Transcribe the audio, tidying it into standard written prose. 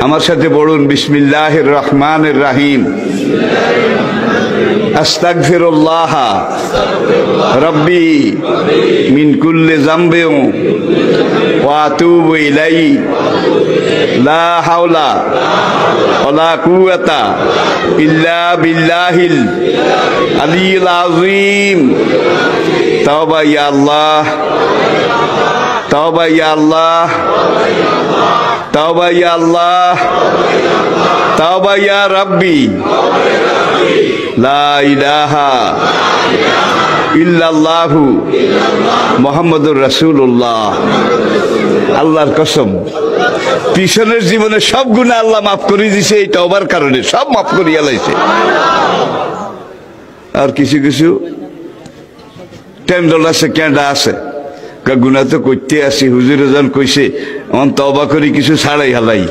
আমার সাথে পড়ুন বিসমিল্লাহির রহমানির রহিম। আস্তাগফিরুল্লাহ রব্বি মিন কুল্লি যামবিন ওয়া আতুবু ইলাইহি লা হাওলা ওয়ালা কুওয়াতা ইল্লা বিল্লাহিল আলিয়্যিল আযীম। তাওবা ইয়া আল্লাহ, তাওবা ইয়া আল্লাহ, তাওবা ইয়া আল্লাহ, তাওবা ইয়া রাব্বি, লা ইলাহা ইল্লাল্লাহু মুহাম্মাদুর রাসূলুল্লাহ। আল্লাহর কসম, পিছনের জীবনে সব গুনাহ আল্লাহ মাফ করে দিয়েছে এই তওবার কারণে, সব মাফ করিয়া লাইছে। আর কিছু কিছু টেন্ডল আছে, কেন্ডা আছে, গুনাহ তো করতে আসি, হুজুরে যখন কইছে তওবা করি কিছু ছাড়াই হালাই।